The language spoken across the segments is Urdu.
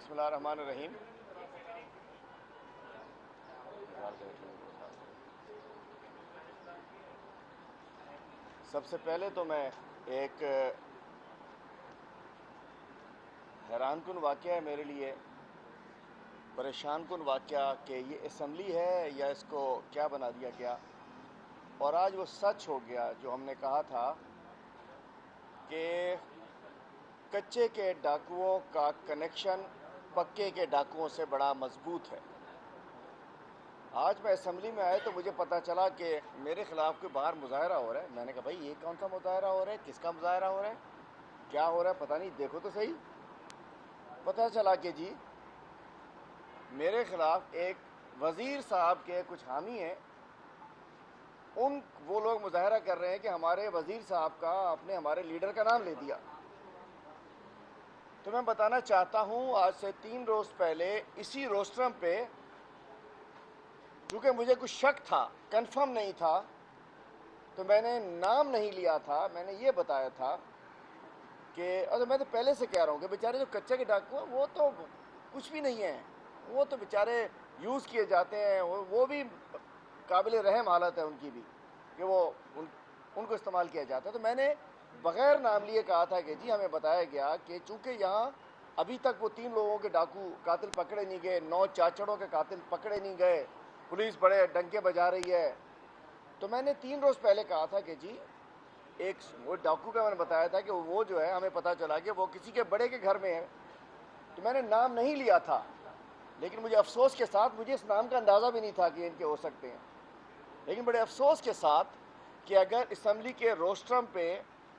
بسم اللہ الرحمن الرحیم۔ سب سے پہلے تو میں ایک حیران کن واقعہ ہے میرے لیے، پریشان کن واقعہ کہ یہ اسمبلی ہے یا اس کو کیا بنا دیا گیا، اور آج وہ سچ ہو گیا جو ہم نے کہا تھا کہ کچے کے ڈاکوؤں کا کنیکشن پکے کے ڈاکوؤں سے بڑا مضبوط ہے۔ آج میں اسمبلی میں آیا تو مجھے پتا چلا کہ میرے خلاف کوئی باہر مظاہرہ ہو رہا ہے۔ میں نے کہا بھائی یہ کون سا مظاہرہ ہو رہا ہے، کس کا مظاہرہ ہو رہا ہے، کیا ہو رہا ہے، پتہ نہیں، دیکھو تو صحیح۔ پتہ چلا کہ جی میرے خلاف ایک وزیر صاحب کے کچھ حامی ہیں، وہ لوگ مظاہرہ کر رہے ہیں کہ ہمارے وزیر صاحب کا آپ نے ہمارے لیڈر کا نام لے دیا۔ تو میں بتانا چاہتا ہوں آج سے 3 روز پہلے اسی روسٹرم پہ، چونکہ مجھے کچھ شک تھا، کنفرم نہیں تھا، تو میں نے نام نہیں لیا تھا، میں نے یہ بتایا تھا کہ میں تو پہلے سے کہہ رہا ہوں کہ بیچارے جو کچے کے ڈاکو ہیں وہ تو کچھ بھی نہیں ہیں، وہ تو بیچارے یوز کیے جاتے ہیں، وہ بھی قابل رحم حالت ہے ان کی بھی کہ وہ ان کو استعمال کیا جاتا ہے۔ تو میں نے بغیر نام لیے کہا تھا کہ جی ہمیں بتایا گیا کہ چونکہ یہاں ابھی تک وہ 3 لوگوں کے ڈاکو قاتل پکڑے نہیں گئے، 9 چاچڑوں کے قاتل پکڑے نہیں گئے، پولیس بڑے ڈنکے بجا رہی ہے، تو میں نے 3 روز پہلے کہا تھا کہ جی ایک وہ ڈاکو کا میں نے بتایا تھا کہ وہ جو ہے ہمیں پتہ چلا کہ وہ کسی کے بڑے کے گھر میں ہے، تو میں نے نام نہیں لیا تھا، لیکن مجھے افسوس کے ساتھ، مجھے اس نام کا اندازہ بھی نہیں تھا کہ ان کے ہو سکتے ہیں، لیکن بڑے افسوس کے ساتھ کہ اگر اسمبلی کے روسٹرم پہ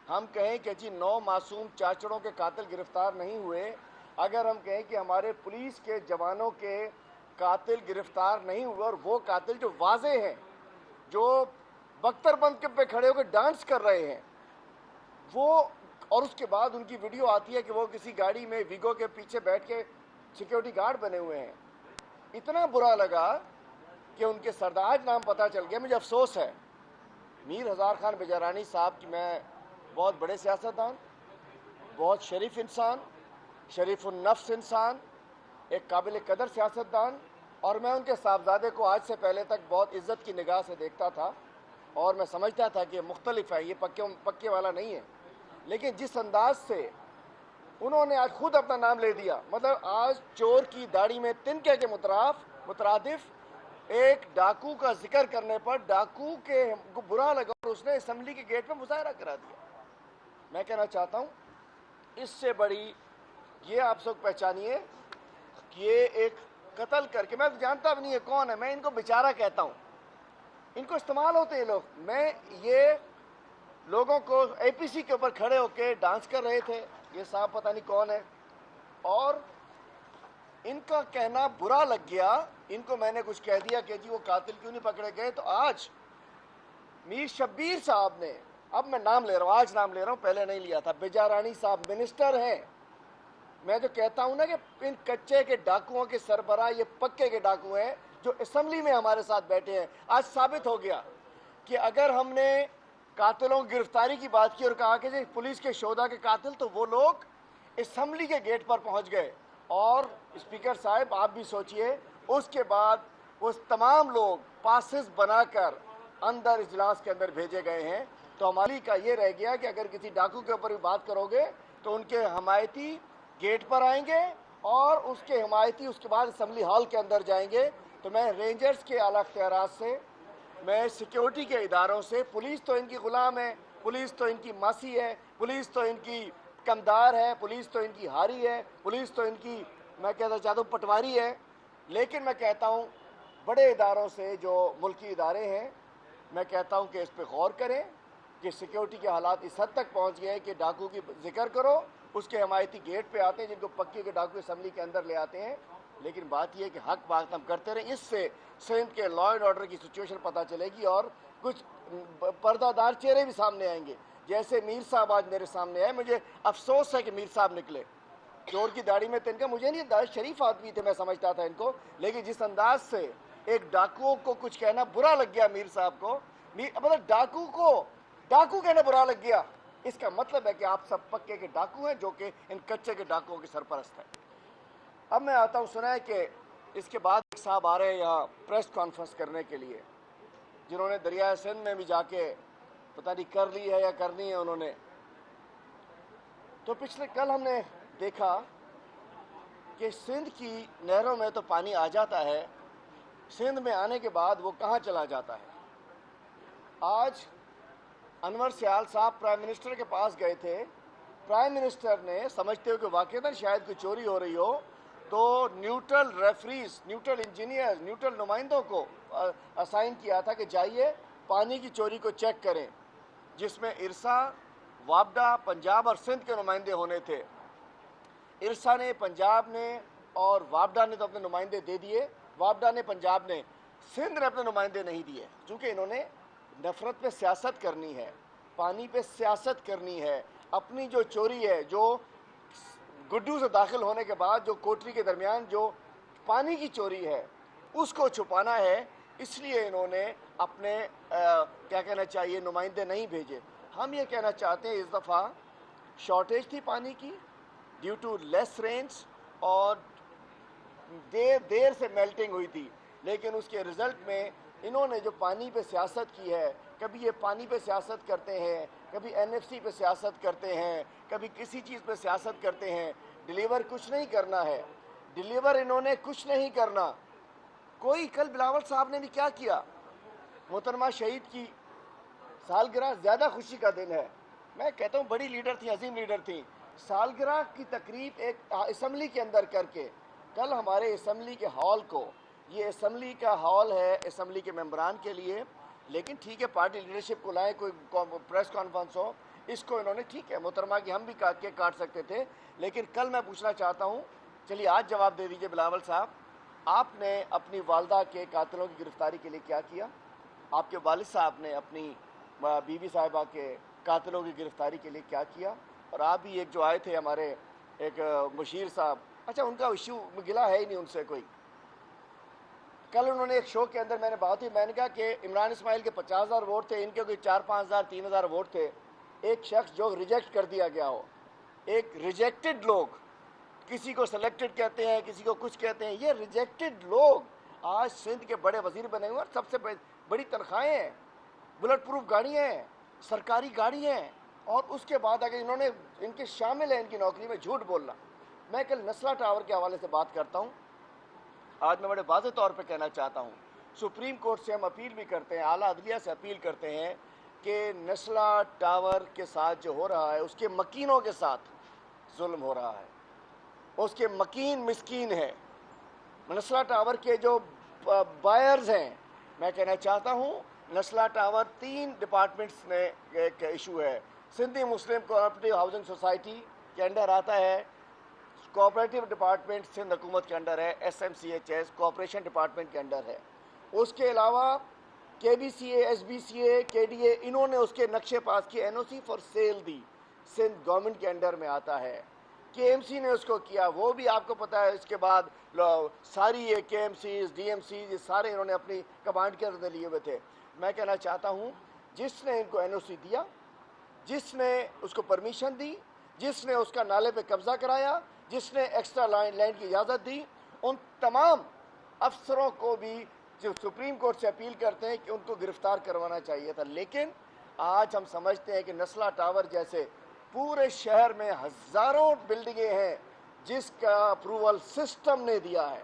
ہم کہیں کہ جی 9 معصوم چاچڑوں کے قاتل گرفتار نہیں ہوئے، اگر ہم کہیں کہ ہمارے پولیس کے جوانوں کے قاتل گرفتار نہیں ہوئے، اور وہ قاتل جو واضح ہیں، جو بختر بند پہ کھڑے ہو کے ڈانس کر رہے ہیں، وہ، اور اس کے بعد ان کی ویڈیو آتی ہے کہ وہ کسی گاڑی میں ویگو کے پیچھے بیٹھ کے سیکیورٹی گارڈ بنے ہوئے ہیں، اتنا برا لگا کہ ان کے سردار نام پتہ چل گیا۔ مجھے افسوس ہے میر ہزار خان بیجارانی صاحب کی، میں بہت بڑے سیاستدان، بہت شریف انسان، شریف النفس انسان، ایک قابل قدر سیاستدان، اور میں ان کے صاحبزادے کو آج سے پہلے تک بہت عزت کی نگاہ سے دیکھتا تھا، اور میں سمجھتا تھا کہ یہ مختلف ہے، یہ پکے والا نہیں ہے، لیکن جس انداز سے انہوں نے آج خود اپنا نام لے دیا، مطلب آج چور کی داڑھی میں تنکے کے مترادف ایک ڈاکو کا ذکر کرنے پر ڈاکو کے کو برا لگا اور اس نے اسمبلی کے گیٹ پہ مظاہرہ کرا دیا۔ میں کہنا چاہتا ہوں اس سے بڑی، یہ آپ سب پہچانیے کہ یہ ایک قتل کر کے، میں جانتا بھی نہیں ہے کون ہے، میں ان کو بیچارہ کہتا ہوں، ان کو استعمال ہوتے ہیں لوگ، میں یہ لوگوں کو اے پی سی کے اوپر کھڑے ہو کے ڈانس کر رہے تھے، یہ صاحب پتہ نہیں کون ہے، اور ان کا کہنا برا لگ گیا، ان کو میں نے کچھ کہہ دیا کہ جی وہ قاتل کیوں نہیں پکڑے گئے، تو آج میر شبیر صاحب نے، اب میں نام لے رہا ہوں، آج نام لے رہا ہوں، پہلے نہیں لیا تھا، بیجارانی صاحب منسٹر ہیں، میں جو کہتا ہوں نا کہ ان کچے کے ڈاکوؤں کے سربراہ یہ پکے کے ڈاکو ہیں جو اسمبلی میں ہمارے ساتھ بیٹھے ہیں۔ آج ثابت ہو گیا کہ اگر ہم نے قاتلوں کی گرفتاری کی بات کی اور کہا کہ جی پولیس کے شہداء کے قاتل، تو وہ لوگ اسمبلی کے گیٹ پر پہنچ گئے، اور اسپیکر صاحب آپ بھی سوچئے، اس کے بعد وہ تمام لوگ پاسز بنا کر اندر اجلاس کے اندر بھیجے گئے ہیں۔ تو ہماری کا یہ رہ گیا کہ اگر کسی ڈاکو کے اوپر بھی بات کرو گے تو ان کے حمایتی گیٹ پر آئیں گے، اور اس کے حمایتی اس کے بعد اسمبلی ہال کے اندر جائیں گے۔ تو میں رینجرز کے اعلیٰ اختیارات سے، میں سیکیورٹی کے اداروں سے، پولیس تو ان کی غلام ہے، پولیس تو ان کی ماسی ہے، پولیس تو ان کی کمدار ہے، پولیس تو ان کی ہاری ہے، پولیس تو ان کی، میں کہنا چاہتا ہوں، پٹواری ہے، لیکن میں کہتا ہوں بڑے اداروں سے جو ملکی ادارے ہیں، میں کہتا ہوں کہ اس پہ غور کریں کہ سیکیورٹی کے حالات اس حد تک پہنچ گئے کہ ڈاکو کی ذکر کرو، اس کے حمایتی گیٹ پہ آتے ہیں جن کو پکی کے ڈاکو اسمبلی کے اندر لے آتے ہیں، لیکن بات یہ ہے کہ حق بات ہم کرتے رہیں، اس سے سندھ کے لا اینڈ آرڈر کی سچویشن پتہ چلے گی، اور کچھ پردہ دار چہرے بھی سامنے آئیں گے، جیسے میر صاحب آج میرے سامنے آئے۔ مجھے افسوس ہے کہ میر صاحب نکلے، چور کی داڑھی میں تنکا، مجھے نہیں، داڑھی شریف آدمی تھے، میں سمجھتا تھا ان کو، لیکن جس انداز سے ایک ڈاکو کو کچھ کہنا برا لگ گیا میر صاحب کو، مطلب ڈاکو کو ڈاکو کہنا برا لگ گیا، اس کا مطلب ہے کہ آپ سب پکے کے ڈاکو ہیں جو کہ ان کچے کے ڈاکوؤں کے سرپرست ہیں۔ اب میں آتا ہوں، سنا ہے کہ اس کے بعد ایک صاحب آ رہے ہیں یہاں پریس کانفرنس کرنے کے لیے، جنہوں نے دریائے سندھ میں بھی جا کے پتہ نہیں کر لی ہے یا کرنی ہے انہوں نے. تو پچھلے کل ہم نے دیکھا کہ سندھ کی نہروں میں تو پانی آ جاتا ہے، سندھ میں آنے کے بعد وہ کہاں چلا جاتا ہے. آج انور سیال صاحب پرائم منسٹر کے پاس گئے تھے. پرائم منسٹر نے سمجھتے ہو کہ واقعتاً شاید کوئی چوری ہو رہی ہو تو neutral referees, neutral engineer, neutral نمائندوں کو اسائن کیا تھا کہ جائیے پانی کی چوری کو چیک کریں، جس میں ارسا، وابڈا، پنجاب اور سندھ کے نمائندے ہونے تھے. ارسا نے، پنجاب نے اور وابڈا نے تو اپنے نمائندے دے دیے. وابڈا نے، پنجاب نے، سندھ نے اپنے نمائندے نہیں دیے، چونکہ انہوں نے نفرت پہ سیاست کرنی ہے، پانی پہ سیاست کرنی ہے. اپنی جو چوری ہے، جو گڈو سے داخل ہونے کے بعد جو کوٹری کے درمیان جو پانی کی چوری ہے، اس کو چھپانا ہے. اس لیے انہوں نے اپنے کیا کہنا چاہیے نمائندے نہیں بھیجے. ہم یہ کہنا چاہتے ہیں اس دفعہ شارٹیج تھی پانی کی ڈیو ٹو لیس رینز اور دیر سے میلٹنگ ہوئی تھی، لیکن اس کے رزلٹ میں انہوں نے جو پانی پہ سیاست کی ہے، کبھی یہ پانی پہ سیاست کرتے ہیں، کبھی این ایف سی پہ سیاست کرتے ہیں، کبھی کسی چیز پہ سیاست کرتے ہیں. ڈیلیور کچھ نہیں کرنا ہے، ڈیلیور انہوں نے کچھ نہیں کرنا. کوئی کل بلاول صاحب نے بھی کیا کیا، محترمہ شہید کی سالگرہ زیادہ خوشی کا دن ہے. میں کہتا ہوں بڑی لیڈر تھی، عظیم لیڈر تھی. سالگرہ کی تقریب ایک اسمبلی کے اندر کر کے، کل ہمارے اسمبلی کے ہال کو، یہ اسمبلی کا ہال ہے اسمبلی کے ممبران کے لیے، لیکن ٹھیک ہے پارٹی لیڈرشپ کو لائیں، کوئی پریس کانفرنس ہو، اس کو انہوں نے ٹھیک ہے محترمہ کی ہم بھی کاٹ سکتے تھے. لیکن کل میں پوچھنا چاہتا ہوں، چلیے آج جواب دے دیجئے بلاول صاحب، آپ نے اپنی والدہ کے قاتلوں کی گرفتاری کے لیے کیا کیا؟ آپ کے والد صاحب نے اپنی بیوی صاحبہ کے قاتلوں کی گرفتاری کے لیے کیا کیا؟ اور آپ بھی ایک جو آئے تھے ہمارے ایک مشیر صاحب، اچھا ان کا ایشو گلا ہے ہی نہیں ان سے کوئی. کل انہوں نے ایک شو کے اندر میں نے بات ہوئی، میں نے کہا کہ عمران اسماعیل کے 50,000 ووٹ تھے، ان کے کوئی 4-5,000 3,000 ووٹ تھے. ایک شخص جو ریجیکٹ کر دیا گیا ہو، ایک ریجیکٹڈ لوگ، کسی کو سلیکٹڈ کہتے ہیں، کسی کو کچھ کہتے ہیں، یہ ریجیکٹڈ لوگ آج سندھ کے بڑے وزیر بنے ہوئے اور سب سے بڑی تنخواہیں ہیں، بلٹ پروف گاڑیاں ہیں، سرکاری گاڑی ہیں، اور اس کے بعد اگر انہوں نے ان کے شامل ہیں ان کی نوکری میں جھوٹ بولنا. میں کل نسلا ٹاور کے حوالے سے بات کرتا ہوں. آج میں بڑے واضح طور پہ کہنا چاہتا ہوں، سپریم کورٹ سے ہم اپیل بھی کرتے ہیں، اعلیٰ عدلیہ سے اپیل کرتے ہیں کہ نسلا ٹاور کے ساتھ جو ہو رہا ہے، اس کے مکینوں کے ساتھ ظلم ہو رہا ہے. اس کے مکین مسکین ہے. نسلا ٹاور کے جو بائرز ہیں، میں کہنا چاہتا ہوں نسلا ٹاور 3 ڈپارٹمنٹس نے ایک ایشو ہے. Sindhi Muslim cooperative housing society کے انڈر آتا ہے، کوآپریٹو ڈپارٹمنٹ سندھ حکومت کے انڈر ہے، S M C H S cooperation department کے انڈر ہے. اس کے علاوہ K B C A, S B C A, K D اے، انہوں نے اس کے نقشے پاس کیے، N O C for sale دی، سندھ گورنمنٹ کے انڈر میں آتا ہے. کے ایم سی نے اس کو کیا، وہ بھی آپ کو پتہ ہے. اس کے بعد ساری یہ K M Cs, D M Cs, یہ سارے انہوں نے اپنی کمانڈ کے اندر لیے ہوئے تھے. میں کہنا چاہتا ہوں جس نے ان کو این او سی دیا، جس نے اس کو پرمیشن دی، جس نے اس کا نالے پہ قبضہ کرایا، جس نے ایکسٹرا لینڈ کی اجازت دی، ان تمام افسروں کو بھی جو سپریم کورٹ سے اپیل کرتے ہیں کہ ان کو گرفتار کروانا چاہیے تھا. لیکن آج ہم سمجھتے ہیں کہ نسلا ٹاور جیسے پورے شہر میں ہزاروں بلڈنگیں ہیں جس کا اپروول سسٹم نے دیا ہے،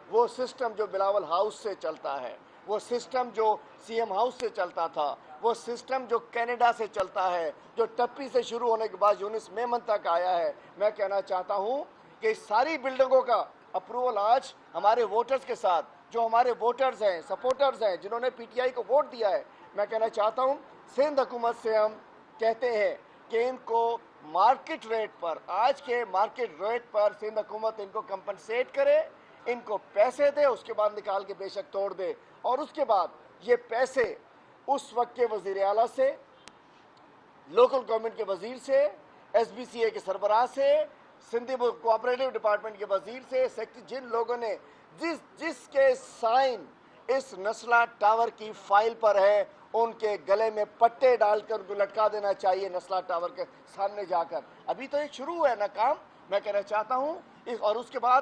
وہ سسٹم جو بلاول ہاؤس سے چلتا ہے، وہ سسٹم جو سی ایم ہاؤس سے چلتا تھا، وہ سسٹم جو کینیڈا سے چلتا ہے، جو ٹپی سے شروع ہونے کے بعد یونس میمن تک آیا ہے. میں کہنا چاہتا ہوں کہ ساری بلڈنگوں کا اپروول آج ہمارے ووٹرز کے ساتھ، جو ہمارے ووٹرز ہیں، سپورٹرز ہیں، جنہوں نے پی ٹی آئی کو ووٹ دیا ہے، میں کہنا چاہتا ہوں سندھ حکومت سے ہم کہتے ہیں کہ ان کو مارکیٹ ریٹ پر، آج کے مارکیٹ ریٹ پر سندھ حکومت ان کو کمپنسیٹ کرے، ان کو پیسے دے، اس کے بعد نکال کے بے شک توڑ دے. اور اس کے بعد یہ پیسے اس وقت کے وزیر اعلیٰ سے، لوکل گورنمنٹ کے وزیر سے، ایس بی سی اے کے سربراہ سے، سندھی کوآپریٹو ڈپارٹمنٹ کے وزیر سے، جن لوگوں نے جس کے سائن اس نسلا ٹاور کی فائل پر ہے، ان کے گلے میں پٹے ڈال کر ان کو لٹکا دینا چاہیے نسلا ٹاور کے سامنے جا کر. ابھی تو یہ شروع ہے نا کام. میں کہنا چاہتا ہوں اور اس کے بعد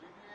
GDA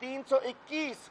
321